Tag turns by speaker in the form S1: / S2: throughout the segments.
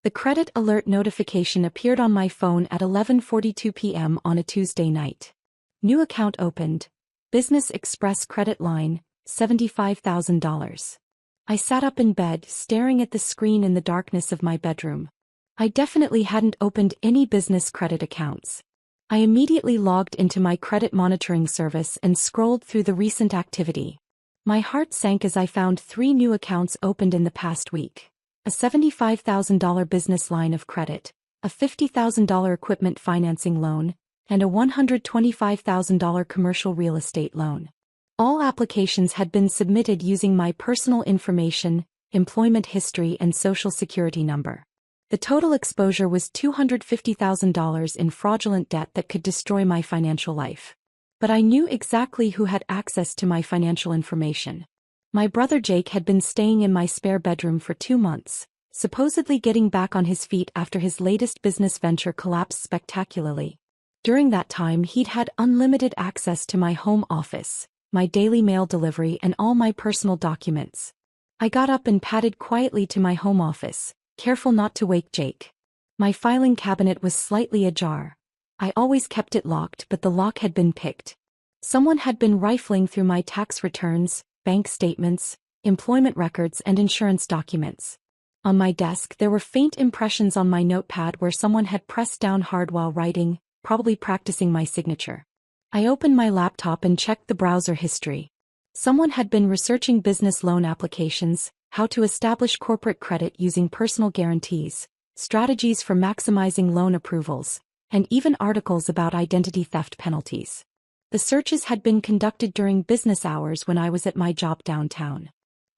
S1: The credit alert notification appeared on my phone at 11:42 p.m. on a Tuesday night. New account opened. Business Express credit line, $75,000. I sat up in bed, staring at the screen in the darkness of my bedroom. I definitely hadn't opened any business credit accounts. I immediately logged into my credit monitoring service and scrolled through the recent activity. My heart sank as I found 3 new accounts opened in the past week. A $75,000 business line of credit, a $50,000 equipment financing loan, and a $125,000 commercial real estate loan. All applications had been submitted using my personal information, employment history, and social security number. The total exposure was $250,000 in fraudulent debt that could destroy my financial life. But I knew exactly who had access to my financial information. My brother Jake had been staying in my spare bedroom for 2 months, supposedly getting back on his feet after his latest business venture collapsed spectacularly. During that time, he'd had unlimited access to my home office, my daily mail delivery, and all my personal documents. I got up and padded quietly to my home office, careful not to wake Jake. My filing cabinet was slightly ajar. I always kept it locked, but the lock had been picked. Someone had been rifling through my tax returns, bank statements, employment records, and insurance documents. On my desk there were faint impressions on my notepad where someone had pressed down hard while writing, probably practicing my signature. I opened my laptop and checked the browser history. Someone had been researching business loan applications, how to establish corporate credit using personal guarantees, strategies for maximizing loan approvals, and even articles about identity theft penalties. The searches had been conducted during business hours when I was at my job downtown.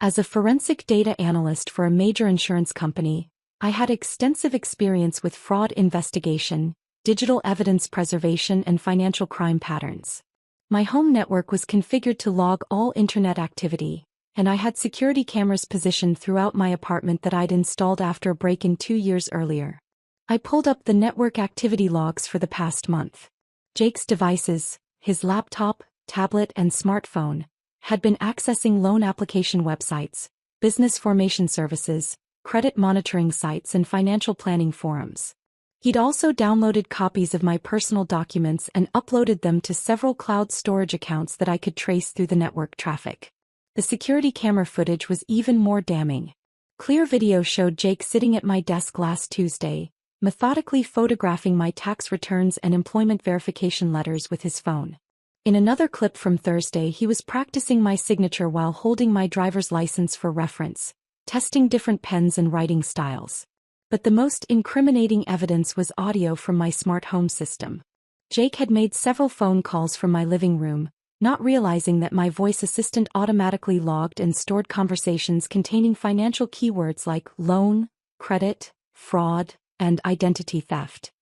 S1: As a forensic data analyst for a major insurance company, I had extensive experience with fraud investigation, digital evidence preservation, and financial crime patterns. My home network was configured to log all internet activity, and I had security cameras positioned throughout my apartment that I'd installed after a break-in 2 years earlier. I pulled up the network activity logs for the past month. Jake's devices, his laptop, tablet, and smartphone, had been accessing loan application websites, business formation services, credit monitoring sites, and financial planning forums. He'd also downloaded copies of my personal documents and uploaded them to several cloud storage accounts that I could trace through the network traffic. The security camera footage was even more damning. Clear video showed Jake sitting at my desk last Tuesday, methodically photographing my tax returns and employment verification letters with his phone. In another clip from Thursday, he was practicing my signature while holding my driver's license for reference, testing different pens and writing styles. But the most incriminating evidence was audio from my smart home system. Jake had made several phone calls from my living room, not realizing that my voice assistant automatically logged and stored conversations containing financial keywords like loan, credit, fraud, and identity theft.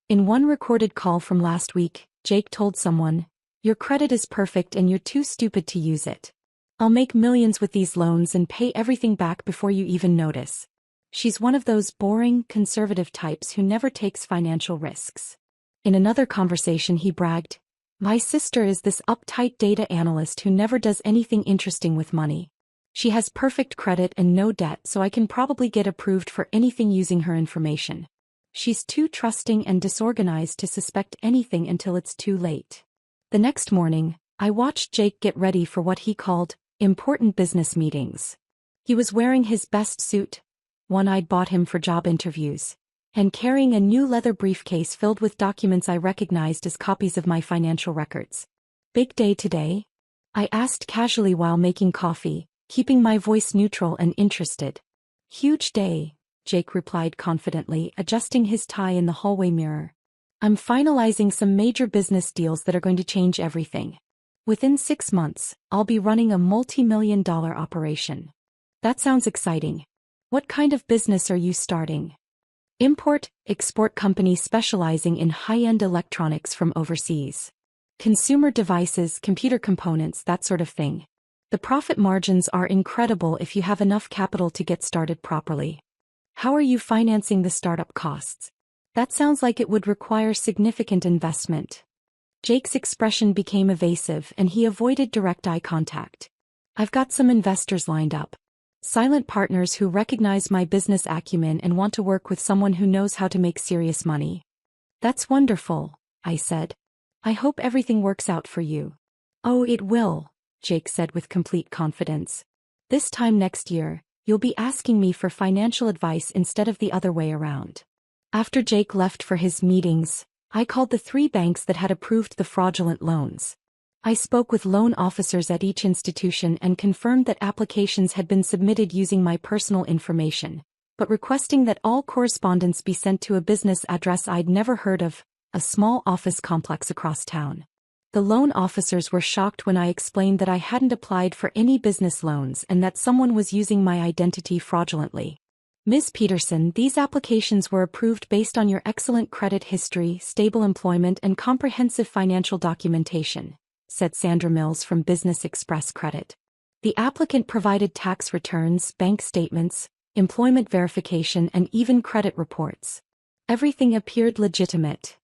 S1: In one recorded call from last week, Jake told someone, "Your credit is perfect and you're too stupid to use it. I'll make millions with these loans and pay everything back before you even notice." She's one of those boring, conservative types who never takes financial risks. In another conversation he bragged, "My sister is this uptight data analyst who never does anything interesting with money. She has perfect credit and no debt, so I can probably get approved for anything using her information. She's too trusting and disorganized to suspect anything until it's too late." The next morning, I watched Jake get ready for what he called important business meetings. He was wearing his best suit, one I'd bought him for job interviews, and carrying a new leather briefcase filled with documents I recognized as copies of my financial records. "Big day today?" I asked casually while making coffee, keeping my voice neutral and interested. "Huge day," Jake replied confidently, adjusting his tie in the hallway mirror. "I'm finalizing some major business deals that are going to change everything. Within 6 months, I'll be running a multi-million-dollar operation." "That sounds exciting. What kind of business are you starting?" "Import-export company specializing in high-end electronics from overseas. Consumer devices, computer components, that sort of thing. The profit margins are incredible if you have enough capital to get started properly." "How are you financing the startup costs?" "That sounds like it would require significant investment." Jake's expression became evasive and he avoided direct eye contact. "I've got some investors lined up. Silent partners who recognize my business acumen and want to work with someone who knows how to make serious money. That's wonderful, I said. I hope everything works out for you. Oh, it will, Jake said with complete confidence. This time next year, you'll be asking me for financial advice instead of the other way around. After Jake left for his meetings, I called the 3 banks that had approved the fraudulent loans. I spoke with loan officers at each institution and confirmed that applications had been submitted using my personal information, but requesting that all correspondence be sent to a business address I'd never heard of, a small office complex across town. The loan officers were shocked when I explained that I hadn't applied for any business loans and that someone was using my identity fraudulently. Ms. Peterson, these applications were approved based on your excellent credit history, stable employment, and comprehensive financial documentation, said Sandra Mills from Business Express Credit. The applicant provided tax returns, bank statements, employment verification, and even credit reports. Everything appeared legitimate.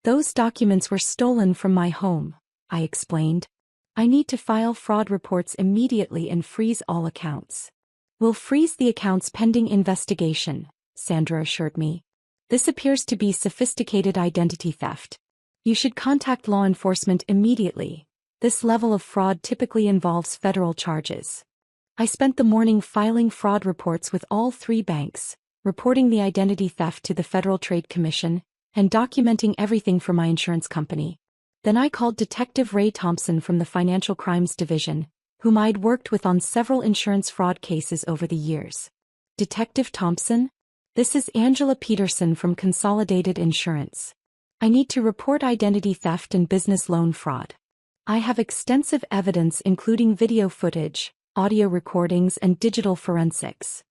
S1: Those documents were stolen from my home, I explained. I need to file fraud reports immediately and freeze all accounts. We'll freeze the accounts pending investigation, Sandra assured me. This appears to be sophisticated identity theft. You should contact law enforcement immediately. This level of fraud typically involves federal charges. I spent the morning filing fraud reports with all 3 banks, reporting the identity theft to the Federal Trade Commission, and documenting everything for my insurance company. Then I called Detective Ray Thompson from the Financial Crimes Division, whom I'd worked with on several insurance fraud cases over the years. Detective Thompson? This is Angela Peterson from Consolidated Insurance. I need to report identity theft and business loan fraud. I have extensive evidence including video footage, audio recordings, and digital forensics.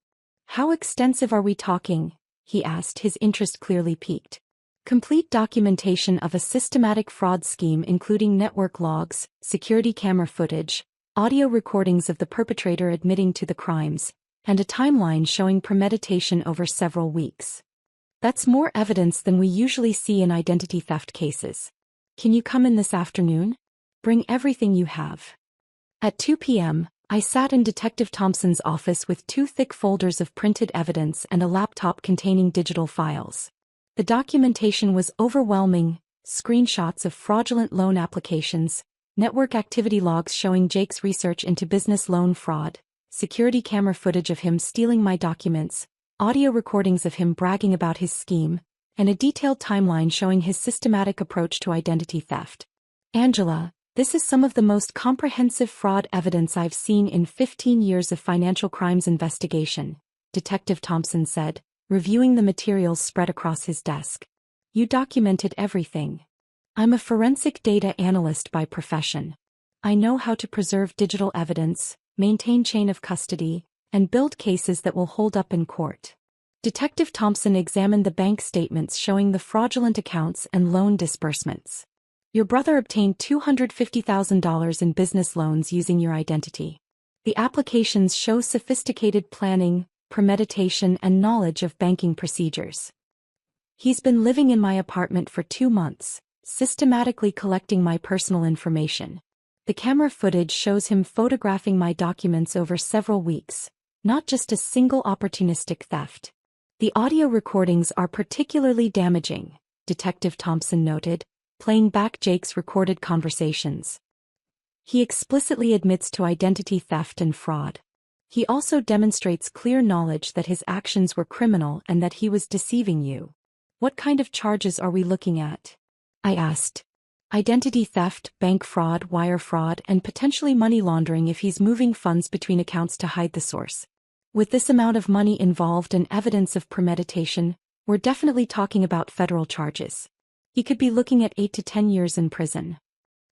S1: How extensive are we talking? He asked, his interest clearly piqued. Complete documentation of a systematic fraud scheme including network logs, security camera footage, audio recordings of the perpetrator admitting to the crimes, and a timeline showing premeditation over several weeks. That's more evidence than we usually see in identity theft cases. Can you come in this afternoon? Bring everything you have. At 2 p.m., I sat in Detective Thompson's office with 2 thick folders of printed evidence and a laptop containing digital files. The documentation was overwhelming: screenshots of fraudulent loan applications, network activity logs showing Jake's research into business loan fraud, security camera footage of him stealing my documents, audio recordings of him bragging about his scheme, and a detailed timeline showing his systematic approach to identity theft. Angela, this is some of the most comprehensive fraud evidence I've seen in 15 years of financial crimes investigation, Detective Thompson said, reviewing the materials spread across his desk. You documented everything. I'm a forensic data analyst by profession. I know how to preserve digital evidence, maintain chain of custody, and build cases that will hold up in court. Detective Thompson examined the bank statements showing the fraudulent accounts and loan disbursements. Your brother obtained $250,000 in business loans using your identity. The applications show sophisticated planning, premeditation, and knowledge of banking procedures. He's been living in my apartment for 2 months, systematically collecting my personal information. The camera footage shows him photographing my documents over several weeks, not just a single opportunistic theft. The audio recordings are particularly damaging, Detective Thompson noted, playing back Jake's recorded conversations. He explicitly admits to identity theft and fraud. He also demonstrates clear knowledge that his actions were criminal and that he was deceiving you. What kind of charges are we looking at? I asked. Identity theft, bank fraud, wire fraud, and potentially money laundering if he's moving funds between accounts to hide the source. With this amount of money involved and evidence of premeditation, we're definitely talking about federal charges. He could be looking at 8 to 10 years in prison.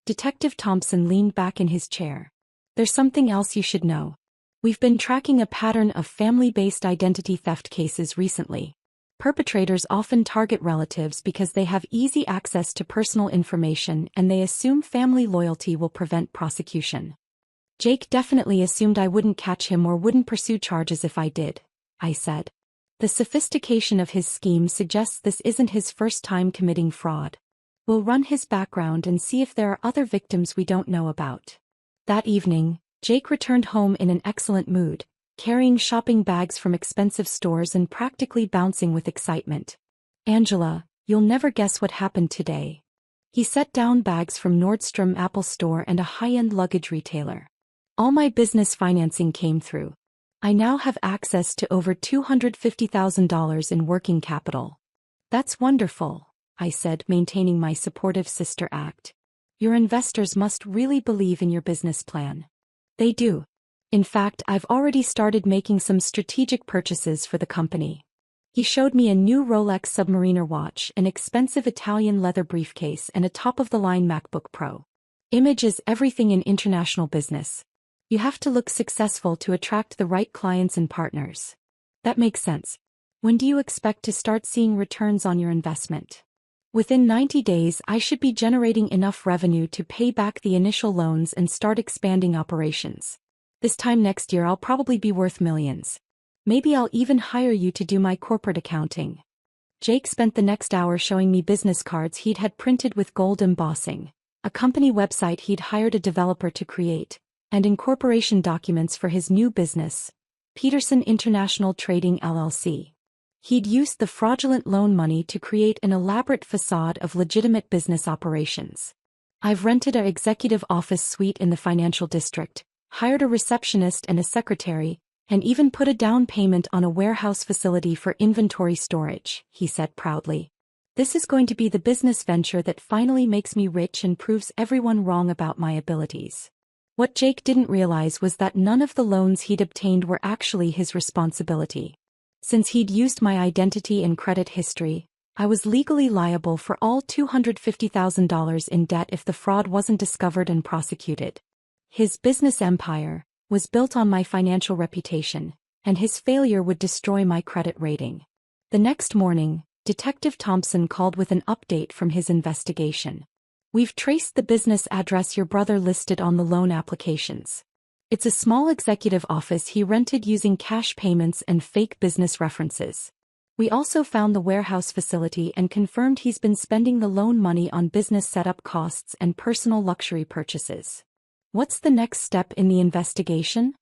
S1: Detective Thompson leaned back in his chair. There's something else you should know. We've been tracking a pattern of family-based identity theft cases recently. Perpetrators often target relatives because they have easy access to personal information and they assume family loyalty will prevent prosecution. Jake definitely assumed I wouldn't catch him or wouldn't pursue charges if I did, I said. The sophistication of his scheme suggests this isn't his first time committing fraud. We'll run his background and see if there are other victims we don't know about. That evening, Jake returned home in an excellent mood, carrying shopping bags from expensive stores and practically bouncing with excitement. "Angela, you'll never guess what happened today." He set down bags from Nordstrom Apple Store and a high-end luggage retailer. "All my business financing came through. I now have access to over $250,000 in working capital." "That's wonderful," I said, maintaining my supportive sister act. "Your investors must really believe in your business plan." "They do. In fact, I've already started making some strategic purchases for the company." He showed me a new Rolex Submariner watch, an expensive Italian leather briefcase, and a top-of-the-line MacBook Pro. Image is everything in international business. You have to look successful to attract the right clients and partners. "That makes sense. When do you expect to start seeing returns on your investment?" "Within 90 days, I should be generating enough revenue to pay back the initial loans and start expanding operations. This time next year I'll probably be worth millions. Maybe I'll even hire you to do my corporate accounting." Jake spent the next hour showing me business cards he'd had printed with gold embossing, a company website he'd hired a developer to create, and incorporation documents for his new business, Peterson International Trading LLC. He'd used the fraudulent loan money to create an elaborate facade of legitimate business operations. "I've rented an executive office suite in the financial district, hired a receptionist and a secretary, and even put a down payment on a warehouse facility for inventory storage," he said proudly. "This is going to be the business venture that finally makes me rich and proves everyone wrong about my abilities." What Jake didn't realize was that none of the loans he'd obtained were actually his responsibility. Since he'd used my identity and credit history, I was legally liable for all $250,000 in debt if the fraud wasn't discovered and prosecuted. His business empire was built on my financial reputation, and his failure would destroy my credit rating. The next morning, Detective Thompson called with an update from his investigation. "We've traced the business address your brother listed on the loan applications. It's a small executive office he rented using cash payments and fake business references. We also found the warehouse facility and confirmed he's been spending the loan money on business setup costs and personal luxury purchases." "What's the next step in the investigation?"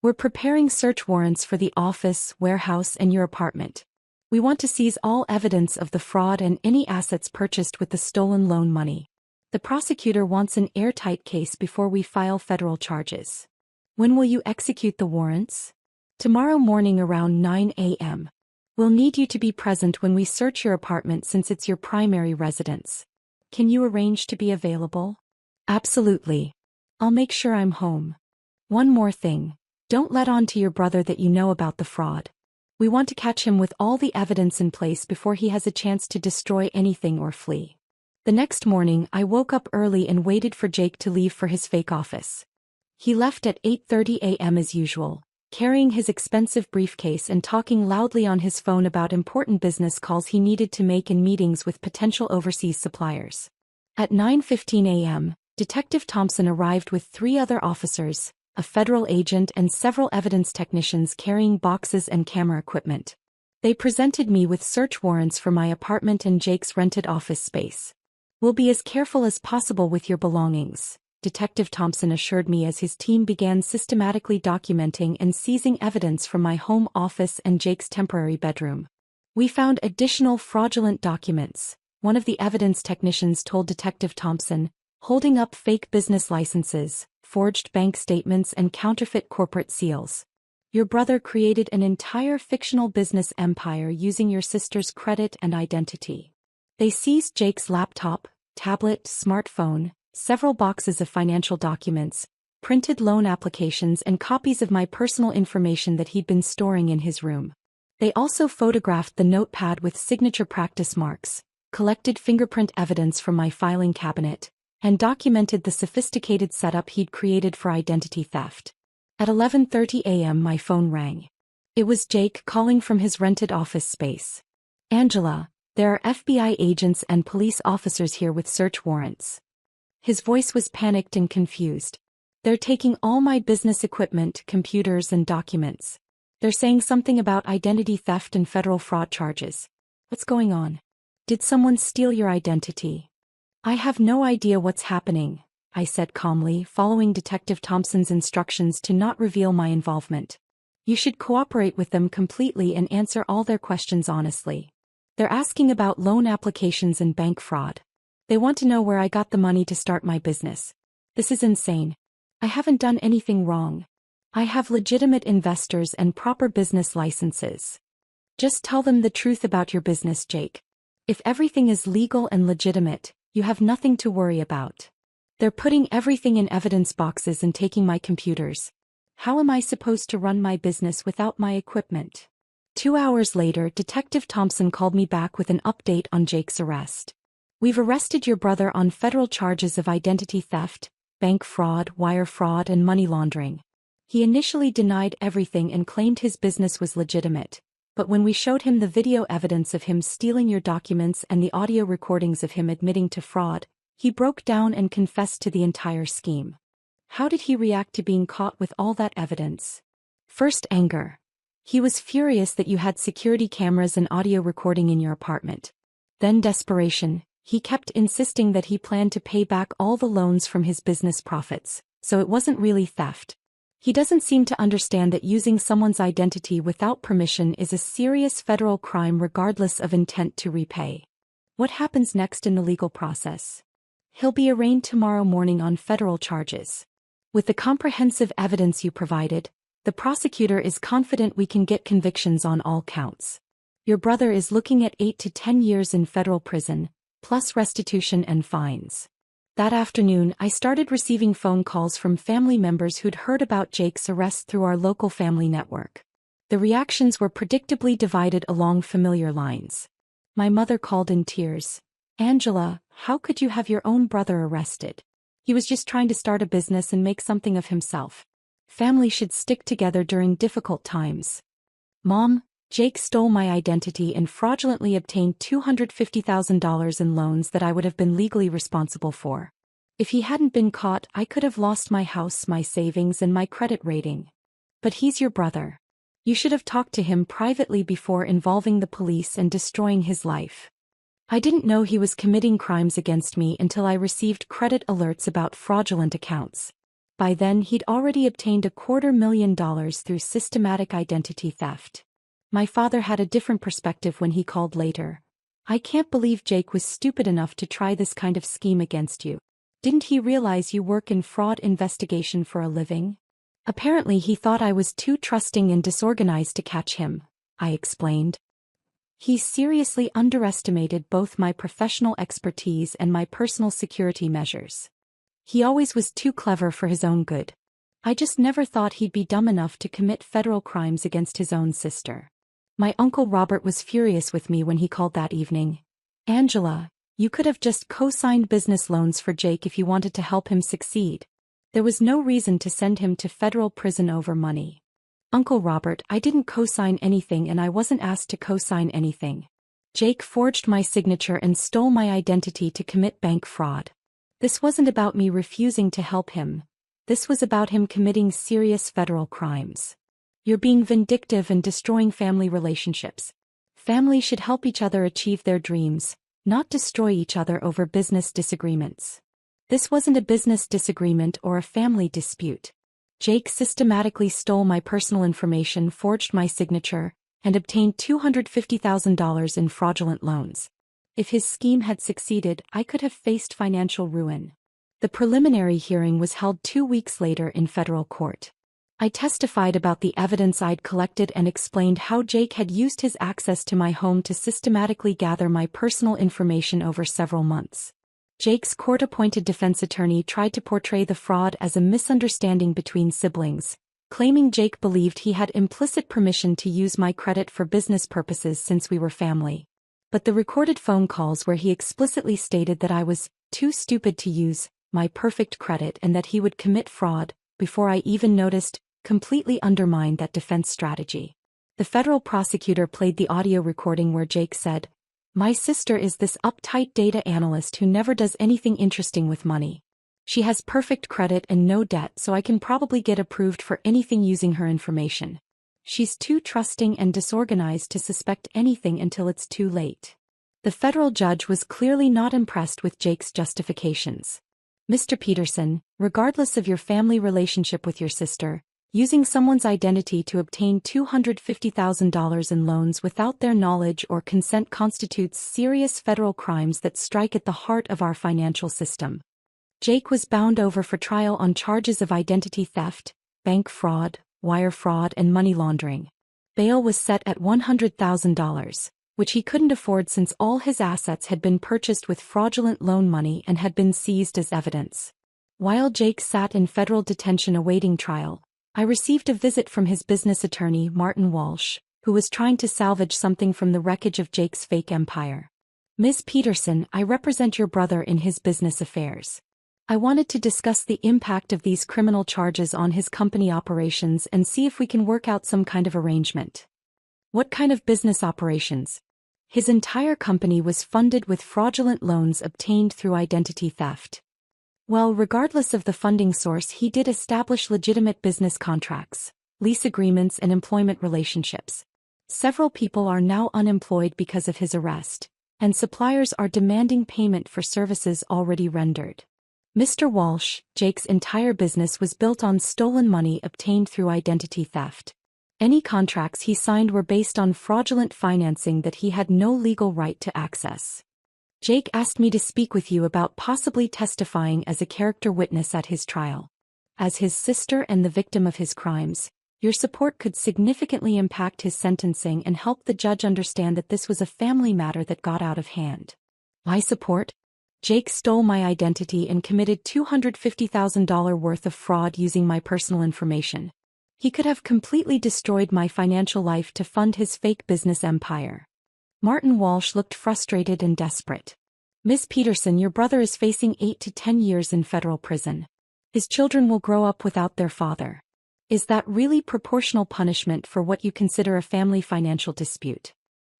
S1: "We're preparing search warrants for the office, warehouse, and your apartment. We want to seize all evidence of the fraud and any assets purchased with the stolen loan money. The prosecutor wants an airtight case before we file federal charges." "When will you execute the warrants?" "Tomorrow morning around 9 a.m. We'll need you to be present when we search your apartment since it's your primary residence. Can you arrange to be available?" "Absolutely. I'll make sure I'm home. One more thing. Don't let on to your brother that you know about the fraud. We want to catch him with all the evidence in place before he has a chance to destroy anything or flee." The next morning, I woke up early and waited for Jake to leave for his fake office. He left at 8:30 a.m. as usual, carrying his expensive briefcase and talking loudly on his phone about important business calls he needed to make in meetings with potential overseas suppliers. At 9:15 a.m., Detective Thompson arrived with 3 other officers, a federal agent and several evidence technicians carrying boxes and camera equipment. They presented me with search warrants for my apartment and Jake's rented office space. "We'll be as careful as possible with your belongings," Detective Thompson assured me as his team began systematically documenting and seizing evidence from my home office and Jake's temporary bedroom. "We found additional fraudulent documents," one of the evidence technicians told Detective Thompson, holding up fake business licenses, forged bank statements, and counterfeit corporate seals. "Your brother created an entire fictional business empire using your sister's credit and identity." They seized Jake's laptop, tablet, smartphone, several boxes of financial documents, printed loan applications, and copies of my personal information that he'd been storing in his room. They also photographed the notepad with signature practice marks, collected fingerprint evidence from my filing cabinet, and documented the sophisticated setup he'd created for identity theft. At 11:30 a.m. my phone rang. It was Jake calling from his rented office space. "Angela, there are FBI agents and police officers here with search warrants." His voice was panicked and confused. "They're taking all my business equipment, computers, and documents. They're saying something about identity theft and federal fraud charges. What's going on? Did someone steal your identity?" "I have no idea what's happening," I said calmly, following Detective Thompson's instructions to not reveal my involvement. You should cooperate with them completely and answer all their questions honestly. They're asking about loan applications and bank fraud. They want to know where I got the money to start my business. This is insane. I haven't done anything wrong. I have legitimate investors and proper business licenses. Just tell them the truth about your business, Jake. If everything is legal and legitimate, you have nothing to worry about. They're putting everything in evidence boxes and taking my computers. How am I supposed to run my business without my equipment? 2 hours later, Detective Thompson called me back with an update on Jake's arrest. We've arrested your brother on federal charges of identity theft, bank fraud, wire fraud, and money laundering. He initially denied everything and claimed his business was legitimate, but when we showed him the video evidence of him stealing your documents and the audio recordings of him admitting to fraud, he broke down and confessed to the entire scheme. How did he react to being caught with all that evidence? First, anger. He was furious that you had security cameras and audio recording in your apartment. Then desperation. He kept insisting that he planned to pay back all the loans from his business profits, so it wasn't really theft. He doesn't seem to understand that using someone's identity without permission is a serious federal crime regardless of intent to repay. What happens next in the legal process? He'll be arraigned tomorrow morning on federal charges. With the comprehensive evidence you provided, the prosecutor is confident we can get convictions on all counts. Your brother is looking at 8 to 10 years in federal prison, plus restitution and fines. That afternoon, I started receiving phone calls from family members who'd heard about Jake's arrest through our local family network. The reactions were predictably divided along familiar lines. My mother called in tears. "Angela, how could you have your own brother arrested? He was just trying to start a business and make something of himself. Family should stick together during difficult times." "Mom, Jake stole my identity and fraudulently obtained $250,000 in loans that I would have been legally responsible for. If he hadn't been caught, I could have lost my house, my savings, and my credit rating. But he's your brother. You should have talked to him privately before involving the police and destroying his life." I didn't know he was committing crimes against me until I received credit alerts about fraudulent accounts. By then, he'd already obtained $250,000 through systematic identity theft. My father had a different perspective when he called later. "I can't believe Jake was stupid enough to try this kind of scheme against you. Didn't he realize you work in fraud investigation for a living?" "Apparently he thought I was too trusting and disorganized to catch him," I explained. "He seriously underestimated both my professional expertise and my personal security measures. He always was too clever for his own good. I just never thought he'd be dumb enough to commit federal crimes against his own sister." My Uncle Robert was furious with me when he called that evening. "Angela, you could have just co-signed business loans for Jake if you wanted to help him succeed. There was no reason to send him to federal prison over money." "Uncle Robert, I didn't co-sign anything and I wasn't asked to co-sign anything. Jake forged my signature and stole my identity to commit bank fraud. This wasn't about me refusing to help him. This was about him committing serious federal crimes. You're being vindictive and destroying family relationships. Family should help each other achieve their dreams, not destroy each other over business disagreements. This wasn't a business disagreement or a family dispute. Jake systematically stole my personal information, forged my signature, and obtained $250,000 in fraudulent loans. If his scheme had succeeded, I could have faced financial ruin." The preliminary hearing was held 2 weeks later in federal court. I testified about the evidence I'd collected and explained how Jake had used his access to my home to systematically gather my personal information over several months. Jake's court-appointed defense attorney tried to portray the fraud as a misunderstanding between siblings, claiming Jake believed he had implicit permission to use my credit for business purposes since we were family. But the recorded phone calls where he explicitly stated that I was too stupid to use my perfect credit and that he would commit fraud before I even noticed completely undermined that defense strategy. The federal prosecutor played the audio recording where Jake said, "My sister is this uptight data analyst who never does anything interesting with money. She has perfect credit and no debt, so I can probably get approved for anything using her information. She's too trusting and disorganized to suspect anything until it's too late." The federal judge was clearly not impressed with Jake's justifications. "Mr. Peterson, regardless of your family relationship with your sister, Using someone's identity to obtain $250,000 in loans without their knowledge or consent constitutes serious federal crimes that strike at the heart of our financial system. Jake was bound over for trial on charges of identity theft, bank fraud, wire fraud, and money laundering. Bail was set at $100,000, which he couldn't afford since all his assets had been purchased with fraudulent loan money and had been seized as evidence. While Jake sat in federal detention awaiting trial, I received a visit from his business attorney, Martin Walsh, who was trying to salvage something from the wreckage of Jake's fake empire. Ms. Peterson, I represent your brother in his business affairs. I wanted to discuss the impact of these criminal charges on his company operations and see if we can work out some kind of arrangement. What kind of business operations? His entire company was funded with fraudulent loans obtained through identity theft. Well, regardless of the funding source, he did establish legitimate business contracts, lease agreements, and employment relationships. Several people are now unemployed because of his arrest, and suppliers are demanding payment for services already rendered. Mr. Walsh, Jake's entire business was built on stolen money obtained through identity theft. Any contracts he signed were based on fraudulent financing that he had no legal right to access. Jake asked me to speak with you about possibly testifying as a character witness at his trial. As his sister and the victim of his crimes, your support could significantly impact his sentencing and help the judge understand that this was a family matter that got out of hand. My support? Jake stole my identity and committed $250,000 worth of fraud using my personal information. He could have completely destroyed my financial life to fund his fake business empire. Martin Walsh looked frustrated and desperate. Ms. Peterson, your brother is facing 8 to 10 years in federal prison. His children will grow up without their father. Is that really proportional punishment for what you consider a family financial dispute?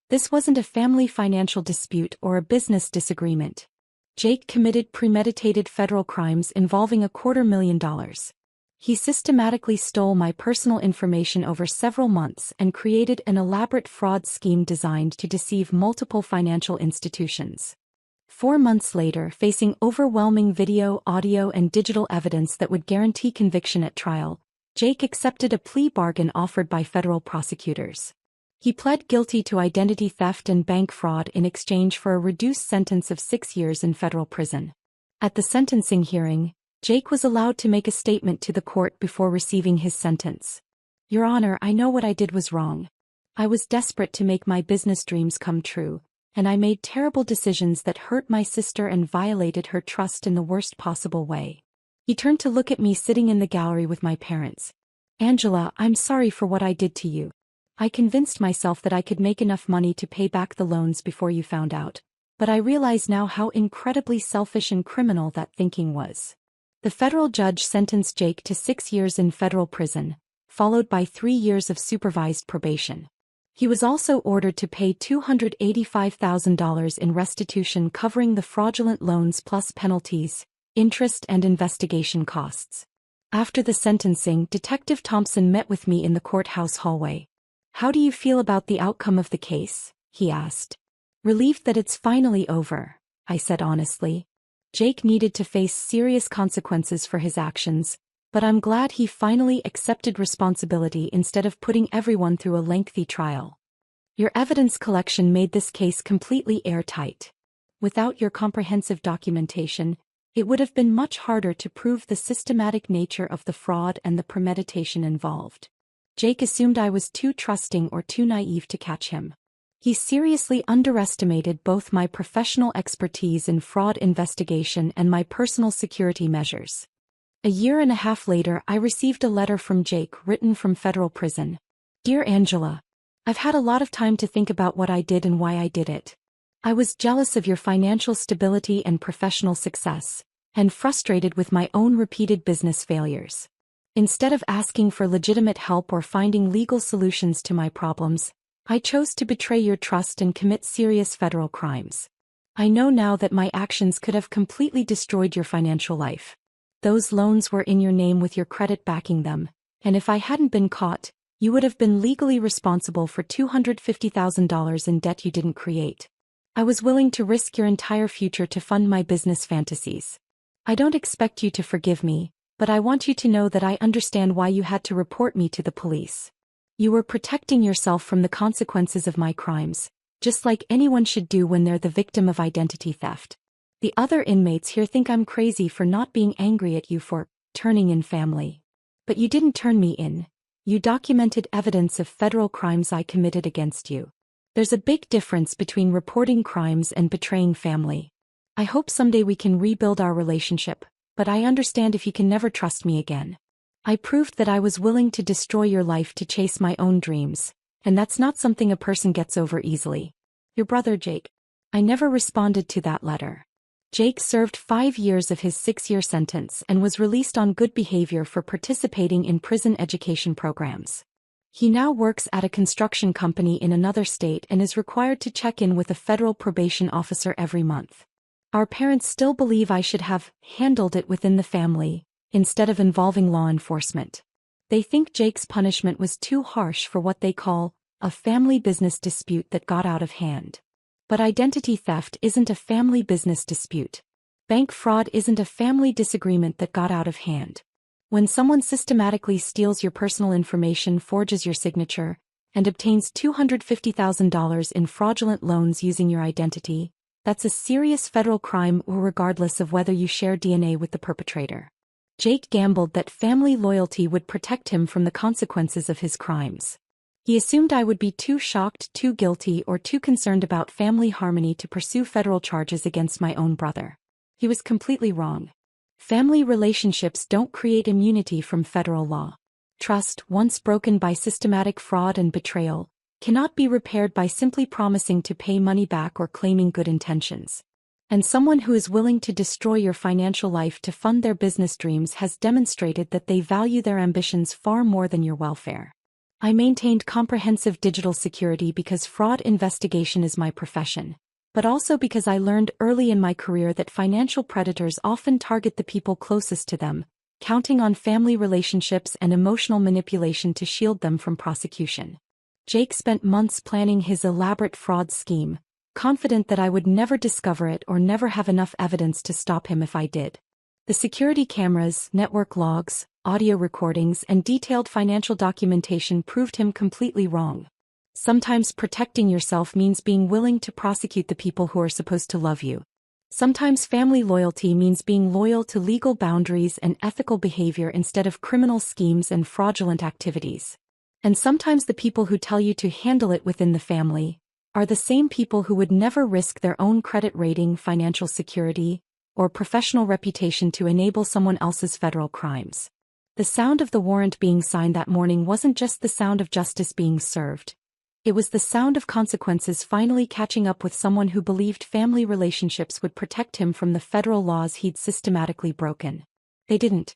S1: This wasn't a family financial dispute or a business disagreement. Jake committed premeditated federal crimes involving $250,000. He systematically stole my personal information over several months and created an elaborate fraud scheme designed to deceive multiple financial institutions. 4 months later, facing overwhelming video, audio, and digital evidence that would guarantee conviction at trial, Jake accepted a plea bargain offered by federal prosecutors. He pled guilty to identity theft and bank fraud in exchange for a reduced sentence of 6 years in federal prison. At the sentencing hearing, Jake was allowed to make a statement to the court before receiving his sentence. Your Honor, I know what I did was wrong. I was desperate to make my business dreams come true, and I made terrible decisions that hurt my sister and violated her trust in the worst possible way. He turned to look at me sitting in the gallery with my parents. Angela, I'm sorry for what I did to you. I convinced myself that I could make enough money to pay back the loans before you found out, but I realize now how incredibly selfish and criminal that thinking was. The federal judge sentenced Jake to 6 years in federal prison, followed by 3 years of supervised probation. He was also ordered to pay $285,000 in restitution covering the fraudulent loans plus penalties, interest, and investigation costs. After the sentencing, Detective Thompson met with me in the courthouse hallway. How do you feel about the outcome of the case? He asked. Relieved that it's finally over, I said honestly. Jake needed to face serious consequences for his actions, but I'm glad he finally accepted responsibility instead of putting everyone through a lengthy trial. Your evidence collection made this case completely airtight. Without your comprehensive documentation, it would have been much harder to prove the systematic nature of the fraud and the premeditation involved. Jake assumed I was too trusting or too naive to catch him. He seriously underestimated both my professional expertise in fraud investigation and my personal security measures. A year and a half later, I received a letter from Jake written from federal prison. Dear Angela, I've had a lot of time to think about what I did and why I did it. I was jealous of your financial stability and professional success, and frustrated with my own repeated business failures. Instead of asking for legitimate help or finding legal solutions to my problems, I chose to betray your trust and commit serious federal crimes. I know now that my actions could have completely destroyed your financial life. Those loans were in your name with your credit backing them, and if I hadn't been caught, you would have been legally responsible for $250,000 in debt you didn't create. I was willing to risk your entire future to fund my business fantasies. I don't expect you to forgive me, But I want you to know that I understand why you had to report me to the police. You were protecting yourself from the consequences of my crimes, just like anyone should do when they're the victim of identity theft. The other inmates here think I'm crazy for not being angry at you for turning in family. But you didn't turn me in. You documented evidence of federal crimes I committed against you. There's a big difference between reporting crimes and betraying family. I hope someday we can rebuild our relationship, but I understand if you can never trust me again. I proved that I was willing to destroy your life to chase my own dreams, and that's not something a person gets over easily. Your brother Jake. I never responded to that letter. Jake served 5 years of his 6-year sentence and was released on good behavior for participating in prison education programs. He now works at a construction company in another state and is required to check in with a federal probation officer every month. Our parents still believe I should have handled it within the family, instead of involving law enforcement. They think Jake's punishment was too harsh for what they call a family business dispute that got out of hand. But identity theft isn't a family business dispute. Bank fraud isn't a family disagreement that got out of hand. When someone systematically steals your personal information, forges your signature, and obtains $250,000 in fraudulent loans using your identity, that's a serious federal crime regardless of whether you share DNA with the perpetrator. Jake gambled that family loyalty would protect him from the consequences of his crimes. He assumed I would be too shocked, too guilty, or too concerned about family harmony to pursue federal charges against my own brother. He was completely wrong. Family relationships don't create immunity from federal law. Trust, once broken by systematic fraud and betrayal, cannot be repaired by simply promising to pay money back or claiming good intentions. And someone who is willing to destroy your financial life to fund their business dreams has demonstrated that they value their ambitions far more than your welfare. I maintained comprehensive digital security because fraud investigation is my profession, but also because I learned early in my career that financial predators often target the people closest to them, counting on family relationships and emotional manipulation to shield them from prosecution. Jake spent months planning his elaborate fraud scheme, confident that I would never discover it or never have enough evidence to stop him if I did. The security cameras, network logs, audio recordings, and detailed financial documentation proved him completely wrong. Sometimes protecting yourself means being willing to prosecute the people who are supposed to love you. Sometimes family loyalty means being loyal to legal boundaries and ethical behavior instead of criminal schemes and fraudulent activities. And sometimes the people who tell you to handle it within the family are the same people who would never risk their own credit rating, financial security, or professional reputation to enable someone else's federal crimes. The sound of the warrant being signed that morning wasn't just the sound of justice being served. It was the sound of consequences finally catching up with someone who believed family relationships would protect him from the federal laws he'd systematically broken. They didn't.